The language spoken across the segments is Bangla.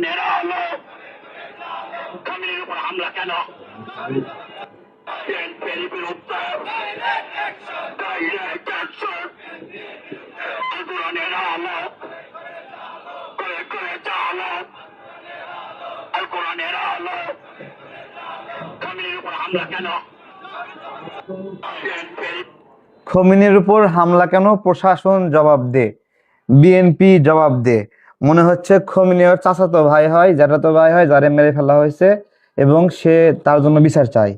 নেরালো খমেনির উপর হামলা কেন? বিএনপির বিরুদ্ধে ডাইরেক্ট অ্যাকশন। এগুলো নেরালো করে করে চালো। এগুলো নেরালো খমেনির উপর হামলা কেন? বিএনপির খোমেনির উপর হামলা কেন? প্রশাসন জবাব দে, বিএনপি জবাব দে। মনে হচ্ছে খোমেনি ওর চাচাতো ভাই হয়, জ্যাঠাতো ভাই হয়, যারে মেরে ফেলা হয়েছে এবং সে তার জন্য বিচার চায়।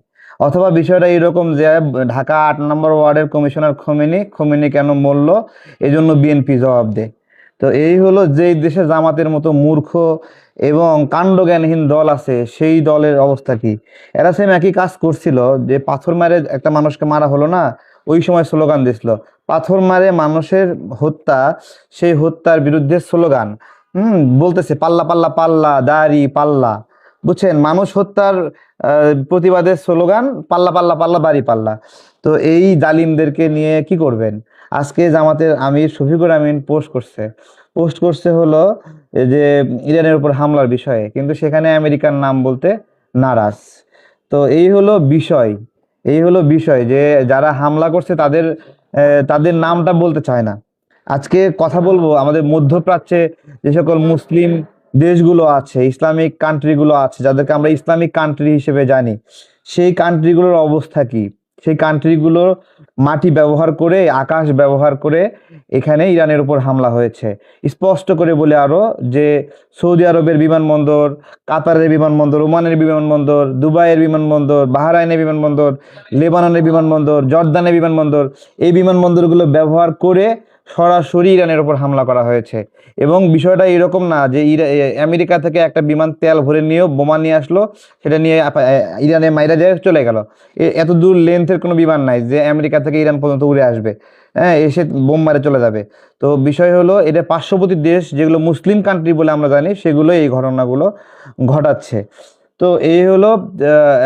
অথবা বিষয়টা এরকম যে ঢাকা ৮ নম্বর ওয়ার্ডের কমিশনার খোমেনি কেন মরল, এই জন্য বিএনপি জবাব দে। তো এই হলো যেই দেশে জামাতের মতো মূর্খ এবং কাণ্ডজ্ঞানহীন দল আছে, সেই দলের অবস্থা কি। এরা সেম একই কাজ করছিল, যে পাথর মারে একটা মানুষকে মারা হলো না, ওই সময় স্লোগান দিছিল পাথর মারে মানুষের হত্যা, সেই হত্যার বিরুদ্ধে স্লোগান বলতেছে পাল্লা পাল্লা পাল্লা দাড়ি পাল্লা। বুঝছেন, মানুষ হত্যার প্রতিবাদে স্লোগান পাল্লা পাল্লা পাল্লা দাড়ি পাল্লা। তো এই জালিমদেরকে নিয়ে কি করবেন? আজকে জামাতের আমির শফিকুর আমিন পোস্ট করছে হলো এই যে ইরানের উপর হামলার বিষয়ে, কিন্তু সেখানে আমেরিকার নাম বলতে নারাজ। তো এই হলো বিষয় যে যারা হামলা করছে তাদের নামটা বলতে চায় না। আজকে কথা বলবো আমাদের মধ্যপ্রাচ্যে যে সকল মুসলিম দেশগুলো আছে, ইসলামিক কান্ট্রিগুলো আছে, যাদেরকে আমরা ইসলামিক কান্ট্রি হিসেবে জানি, সেই কান্ট্রিগুলোর অবস্থা কি। সেই কান্ট্রিগুলোর মাটি ব্যবহার করে, আকাশ ব্যবহার করে এখানে ইরানের উপর হামলা হয়েছে। স্পষ্ট করে বলে আরো যে সৌদি আরবের বিমানবন্দর, কাতারের বিমানবন্দর, ওমানের বিমানবন্দর, দুবাইয়ের বিমানবন্দর, বাহরাইনের বিমানবন্দর, লেবাননের বিমানবন্দর, জর্দানের বিমানবন্দর, এই বিমানবন্দরগুলো ব্যবহার করে সরাসরি ইরানের উপর হামলা করা হয়েছে। এবং বিষয়টা এরকম না যে আমেরিকা থেকে একটা বিমান তেল ভরে নিয়েও বোমা নিয়ে আসলো, সেটা নিয়ে ইরানে মাইরা যায় চলে গেল। এত দূর লেন্থের কোনো বিমান নাই যে আমেরিকা থেকে ইরান পর্যন্ত উড়ে আসবে, হ্যাঁ, এসে বোম মারে চলে যাবে। তো বিষয় হলো এটা পার্শ্ববর্তী দেশ যেগুলো মুসলিম কান্ট্রি বলে আমরা জানি, সেগুলো এই ঘটনাগুলো ঘটাচ্ছে। তো এই হলো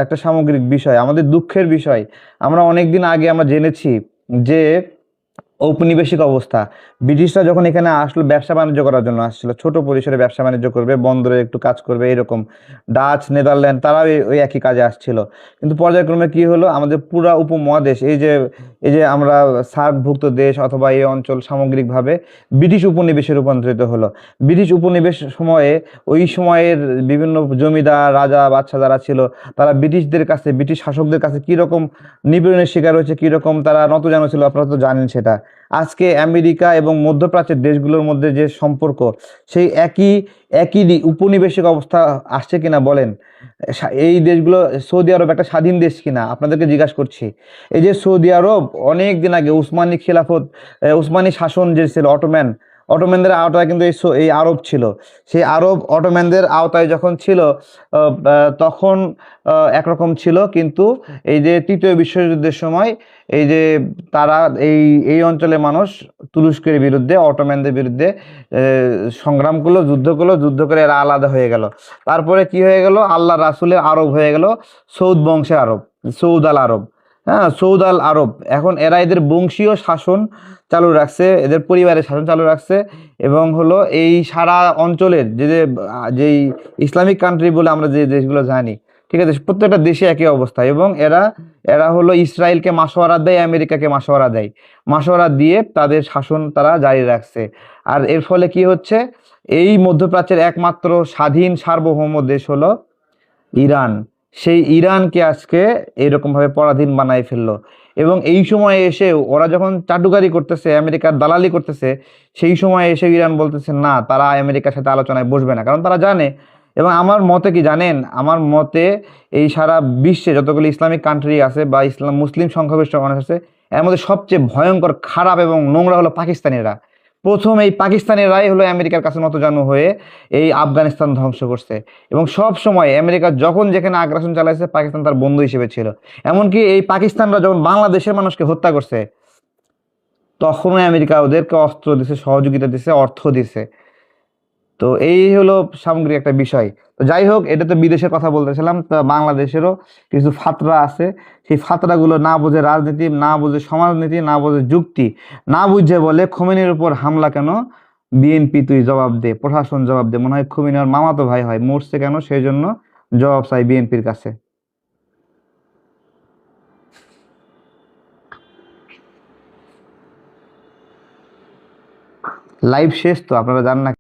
একটা সামগ্রিক বিষয়, আমাদের দুঃখের বিষয়। আমরা অনেকদিন আগে আমরা জেনেছি যে ঔপনিবেশিক অবস্থা, ব্রিটিশরা যখন এখানে আসলো ব্যবসা বাণিজ্য করার জন্য আসছিল, ছোট পরিসরে ব্যবসা বাণিজ্য করবে, বন্দরে একটু কাজ করবে, এরকম ডাচ, নেদারল্যান্ড তারাও ওই একই কাজে আসছিল। কিন্তু পর্যায়ক্রমে কি হলো, আমাদের পুরা উপমহাদেশ, এই যে আমরা সার্কভুক্ত দেশ অথবা এই অঞ্চল সামগ্রিকভাবে ব্রিটিশ উপনিবেশে রূপান্তরিত হলো। ব্রিটিশ উপনিবেশ সময়ে ওই সময়ের বিভিন্ন জমিদার, রাজা, বাদশা যারা ছিল, তারা ব্রিটিশদের কাছে, ব্রিটিশ শাসকদের কাছে কীরকম নিপীড়নের শিকার হয়েছে, কীরকম তারা নতজানু ছিল, আপনারা তো জানেন সেটা। আজকে আমেরিকা এবং মধ্যপ্রাচ্যের দেশগুলোর মধ্যে যে সম্পর্ক, সেই একই উপনিবেশিক অবস্থা আসছে কিনা বলেন? এই দেশগুলো, সৌদি আরব একটা স্বাধীন দেশ কিনা আপনাদেরকে জিজ্ঞাসা করছি। এই যে সৌদি আরব অনেক দিন আগে উসমানী খিলাফত, উসমানী শাসন যে ছিল, অটোম্যানদের আওতায় কিন্তু এই আরব ছিল। সেই আরব অটোম্যানদের আওতায় যখন ছিল তখন একরকম ছিল, কিন্তু এই যে তৃতীয় বিশ্বযুদ্ধের সময় এই যে তারা এই অঞ্চলের মানুষ তুরস্কের বিরুদ্ধে, অটোম্যানদের বিরুদ্ধে সংগ্রাম করলো, যুদ্ধ করে এরা আলাদা হয়ে গেল। তারপরে কি হয়ে গেল, আল্লাহ রাসুলের আরব হয়ে গেল সৌদ বংশের আরব, সৌদ আল আরব। হ্যাঁ, সৌদ আল আরব। এখন এরা এদের বংশীয় শাসন চালু রাখছে, এদের পরিবারের শাসন চালু রাখছে, এবং হলো এই সারা অঞ্চলের যেই ইসলামিক কান্ট্রি বলে আমরা যে দেশগুলো জানি, ঠিক আছে, প্রত্যেকটা দেশে একই অবস্থা। এবং এরা হলো ইসরায়েলকে মাসোয়ারা দেয়, আমেরিকাকে মাসোয়ারা দিয়ে তাদের শাসন তারা জারি রাখছে। আর এর ফলে কি হচ্ছে, এই মধ্যপ্রাচ্যের একমাত্র স্বাধীন সার্বভৌম দেশ হলো ইরান। সেই ইরানকে আজকে এরকম ভাবে পরাধীন বানাই ফেললো। এবং এই সময়ে এসে ওরা যখন চাটুকারি করতেছে, আমেরিকার দালালি করতেছে, সেই সময় এসে ইরান বলতেছে না, তারা আমেরিকার সাথে আলোচনায় বসবে না, কারণ তারা জানে। এবং আমার মতে কি জানেন, আমার মতে এই সারা বিশ্বে যতগুলো ইসলামিক কান্ট্রি আছে বা মুসলিম সংখ্যাগরিষ্ঠ মানুষ আছে, এর মধ্যে সবচেয়ে ভয়ঙ্কর, খারাপ এবং নোংরা হলো পাকিস্তানিরা। প্রথম এই পাকিস্তানিরাই হলো আমেরিকার কাছে নতজানু হয়ে এই আফগানিস্তান ধ্বংস করছে। এবং সব সময় আমেরিকা যখন যেখানে আগ্রাসন চালাইছে, পাকিস্তান তার বন্ধু হিসেবে ছিল। এমনকি এই পাকিস্তানরা যখন বাংলাদেশের মানুষকে হত্যা করছে, তখনই আমেরিকা ওদেরকে অস্ত্র দিছে, সহযোগিতা দিছে, অর্থ দিছে। তো এই হলো সামগ্রিক একটা বিষয়। তো যাই হোক, এটা তো বিদেশের কথা বলতেছিলাম, তা বাংলাদেশেরও কিছু ফাতরা আছে। সেই ফাতরাগুলো না বোঝে রাজনীতি, না বোঝে সমাজনীতি, না বোঝে যুক্তি, না বুঝে বলে খোমেনির উপর হামলা কেন, বিএনপি তুই জবাব দে, প্রশাসন জবাব দে। মনে হয় খুমিনি ওর মামাতো ভাই হয়, মরছে কেন সেই জন্য জবাব চাই বিএনপির কাছে। লাইভ শেষ তো, আপনারা জান না?